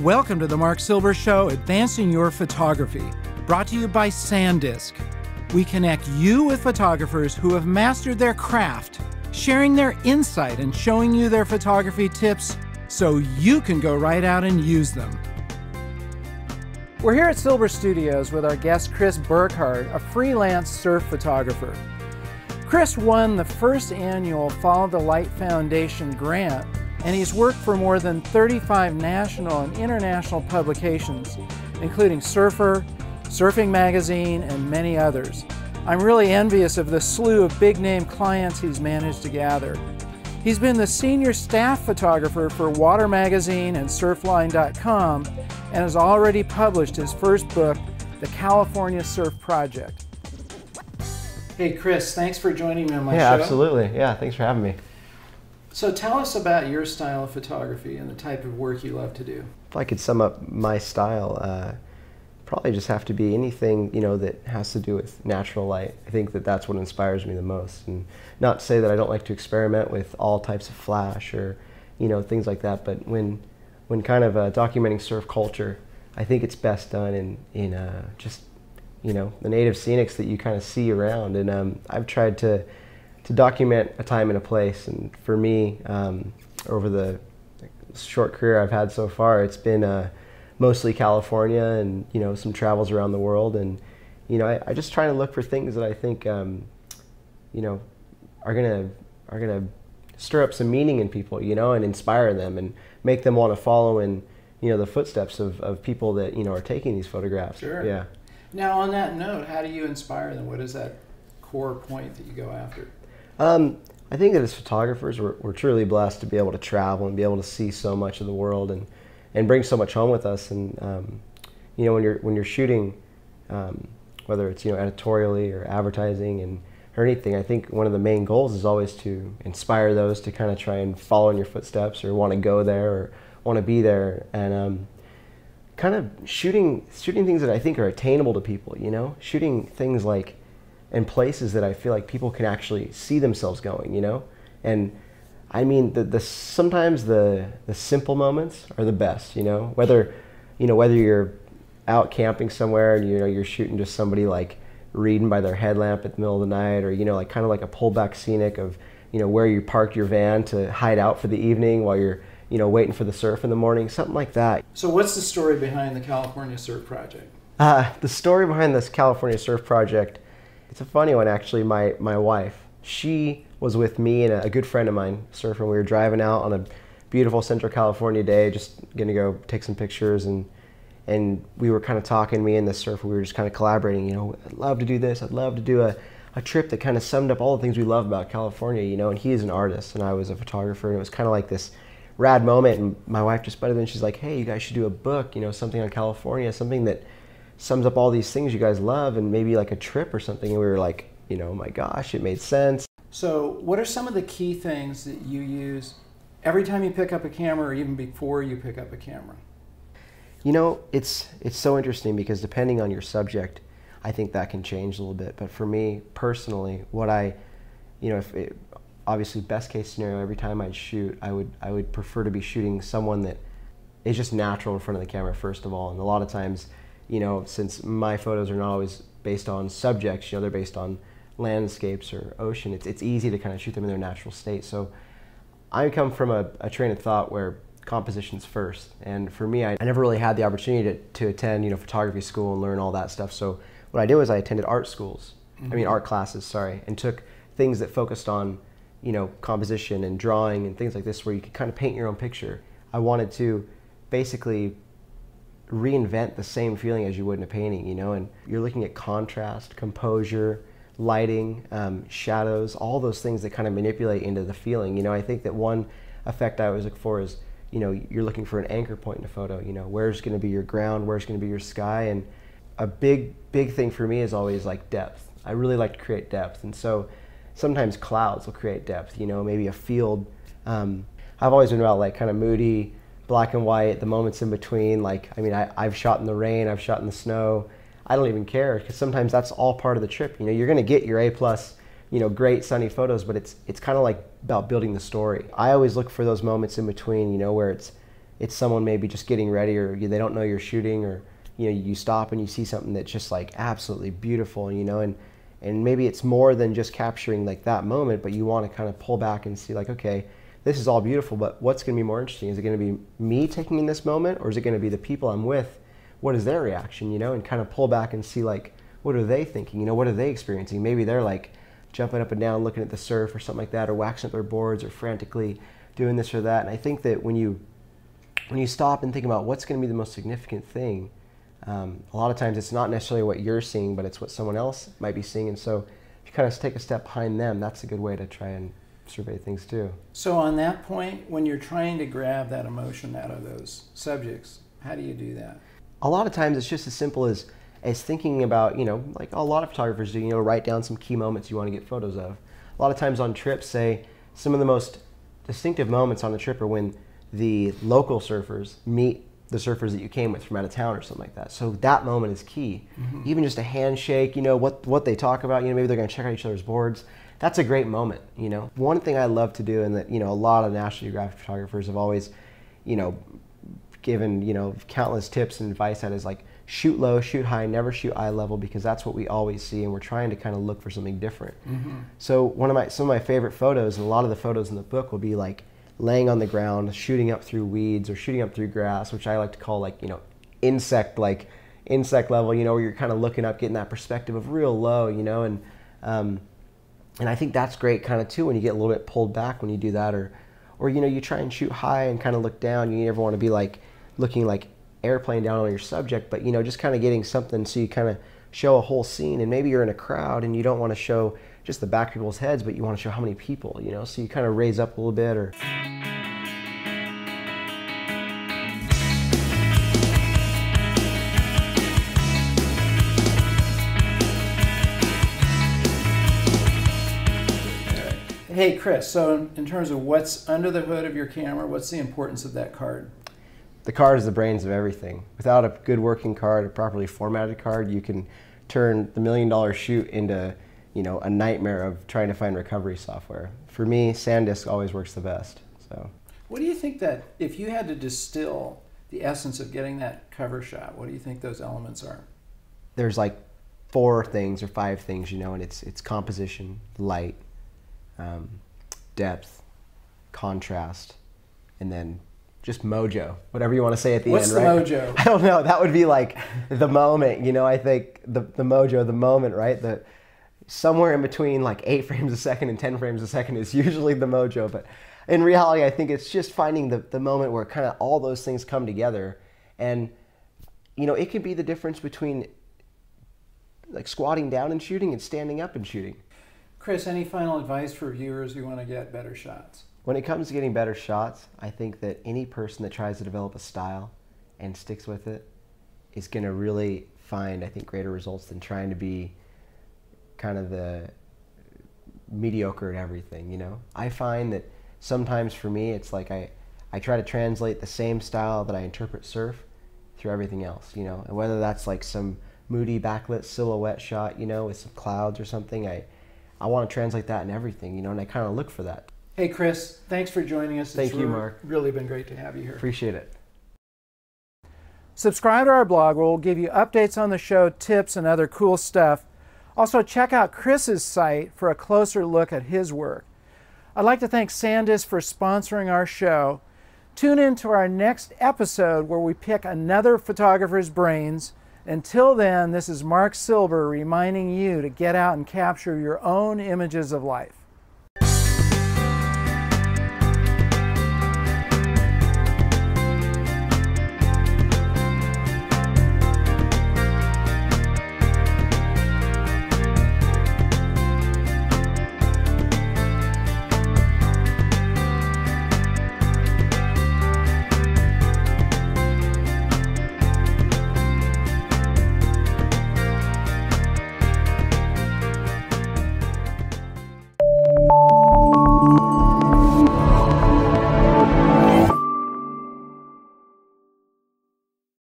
Welcome to the Marc Silber Show, Advancing Your Photography, brought to you by SanDisk. We connect you with photographers who have mastered their craft, sharing their insight and showing you their photography tips so you can go right out and use them. We're here at Silber Studios with our guest Chris Burkard, a freelance surf photographer. Chris won the first annual Follow the Light Foundation grant, and he's worked for more than 35 national and international publications, including Surfer, Surfing Magazine, and many others. I'm really envious of the slew of big-name clients he's managed to gather. He's been the senior staff photographer for Water Magazine and Surfline.com and has already published his first book, The California Surf Project. Hey Chris, thanks for joining me on my show. Yeah, absolutely. Yeah, thanks for having me. So tell us about your style of photography and the type of work you love to do. If I could sum up my style, probably just have to be anything, that has to do with natural light. I think that that's what inspires me the most. And not to say that I don't like to experiment with all types of flash or, things like that, but when kind of documenting surf culture, I think it's best done in just, the native scenics that you kind of see around. And I've tried to document a time and a place, and for me, over the short career I've had so far, it's been mostly California and some travels around the world, and I just try to look for things that I think are gonna stir up some meaning in people, and inspire them and make them want to follow in the footsteps of people that are taking these photographs. Sure. Yeah. Now on that note, how do you inspire them? What is that core point that you go after? I think that as photographers, we're truly blessed to be able to travel and be able to see so much of the world and bring so much home with us. And when you're shooting, whether it's editorially or advertising or anything, I think one of the main goals is always to inspire those to kind of try and follow in your footsteps or want to go there or want to be there, and kind of shooting things that I think are attainable to people. Shooting things like in places that I feel like people can actually see themselves going, and I mean sometimes the simple moments are the best, whether you're out camping somewhere and you're shooting just somebody like reading by their headlamp at the middle of the night, or like kind of like a pullback scenic of where you parked your van to hide out for the evening while you're waiting for the surf in the morning, something like that. So what's the story behind the California Surf Project? The story behind this California Surf Project, it's a funny one actually. My wife, she was with me and a good friend of mine surfing. We were driving out on a beautiful Central California day, just gonna go take some pictures, and we were kind of talking, me and the surfer, we were just kind of collaborating, I'd love to do this, I'd love to do a trip that kind of summed up all the things we love about California, and he is an artist and I was a photographer, and it was kind of like this rad moment. And my wife just butted in, she's like, hey, you guys should do a book, something on California, something that sums up all these things you guys love, and maybe like a trip or something. And we were like, oh my gosh, it made sense. So what are some of the key things that you use every time you pick up a camera, or even before you pick up a camera? It's so interesting because depending on your subject, I think that can change a little bit. But for me personally, what obviously best case scenario, every time I'd shoot, I would prefer to be shooting someone that is just natural in front of the camera first of all. And a lot of times, since my photos are not always based on subjects, they're based on landscapes or ocean, it's easy to kind of shoot them in their natural state. So I come from a train of thought where composition's first. And for me, I never really had the opportunity to attend, photography school and learn all that stuff. So what I did was I attended art schools, art classes, sorry, and took things that focused on, composition and drawing and things like this, where you could kind of paint your own picture. I wanted to basically reinvent the same feeling as you would in a painting, and you're looking at contrast, composure, lighting, shadows, all those things that kind of manipulate into the feeling. I think that one effect I always look for is, you're looking for an anchor point in a photo, where's going to be your ground, where's going to be your sky. And a big thing for me is always like depth. I really like to create depth, and so sometimes clouds will create depth, maybe a field. I've always been about like kind of moody, black and white, the moments in between. I've shot in the rain, I've shot in the snow. I don't even care, because sometimes that's all part of the trip. You're gonna get your A+, great sunny photos, but it's kind of like about building the story. I always look for those moments in between, where it's it's someone maybe just getting ready, or they don't know you're shooting, or you stop and you see something that's just like absolutely beautiful, and maybe it's more than just capturing like that moment, but you want to kind of pull back and see like, okay, this is all beautiful, but what's going to be more interesting? Is it going to be me taking in this moment, or is it going to be the people I'm with? What is their reaction, and kind of pull back and see like, what are they thinking? What are they experiencing? Maybe they're like jumping up and down, looking at the surf or something like that, or waxing up their boards, or frantically doing this or that. And I think that when you stop and think about what's going to be the most significant thing, a lot of times it's not necessarily what you're seeing, but it's what someone else might be seeing. And so if you kind of take a step behind them, that's a good way to try and survey things too. So on that point, when you're trying to grab that emotion out of those subjects, how do you do that? A lot of times it's just as simple as thinking about, like a lot of photographers do, write down some key moments you want to get photos of. A lot of times on trips, say, some of the most distinctive moments on the trip are when the local surfers meet the surfers that you came with from out of town or something like that. So that moment is key. Mm-hmm. Even just a handshake, what they talk about, maybe they're going to check out each other's boards. That's a great moment, One thing I love to do, and that, a lot of National Geographic photographers have always, given, countless tips and advice, that is like, shoot low, shoot high, never shoot eye level, because that's what we always see, and we're trying to kind of look for something different. Mm-hmm. So some of my favorite photos, and a lot of the photos in the book, will be like laying on the ground, shooting up through weeds or shooting up through grass, which I like to call like, insect level, where you're kind of looking up, getting that perspective of real low, and I think that's great kind of too, when you get a little bit pulled back when you do that, or you try and shoot high and kind of look down. You never want to be like looking like airplane down on your subject, but just kind of getting something so you kind of show a whole scene. And maybe you're in a crowd and you don't want to show just the back of people's heads, but you want to show how many people, so you kind of raise up a little bit. Or Hey Chris, so in terms of what's under the hood of your camera, what's the importance of that card? The card is the brains of everything. Without a good working card, a properly formatted card, you can turn the $1 million shoot into, a nightmare of trying to find recovery software. For me, SanDisk always works the best. So, what do you think that, if you had to distill the essence of getting that cover shot, what do you think those elements are? There's like 4 things or 5 things, and it's composition, light, depth, contrast, and then just mojo, whatever you want to say at the end, right? What's the mojo? I don't know. That would be like the moment, I think the mojo, the moment, right? Somewhere in between like 8 frames a second and 10 frames a second is usually the mojo. But in reality, I think it's just finding the moment where kind of all those things come together. And, it could be the difference between like squatting down and shooting and standing up and shooting. Chris, any final advice for viewers who want to get better shots? When it comes to getting better shots, I think that any person that tries to develop a style and sticks with it is going to really find, I think, greater results than trying to be kind of the mediocre at everything, I find that sometimes for me, it's like I try to translate the same style that I interpret surf through everything else, and whether that's like some moody backlit silhouette shot, with some clouds or something, I want to translate that in everything, and I kind of look for that. Hey Chris, thanks for joining us. Thank you, Mark. Really been great to have you here. Appreciate it. Subscribe to our blog where we'll give you updates on the show, tips, and other cool stuff. Also, check out Chris's site for a closer look at his work. I'd like to thank SanDisk for sponsoring our show. Tune in to our next episode where we pick another photographer's brains. Until then, this is Marc Silber reminding you to get out and capture your own images of life.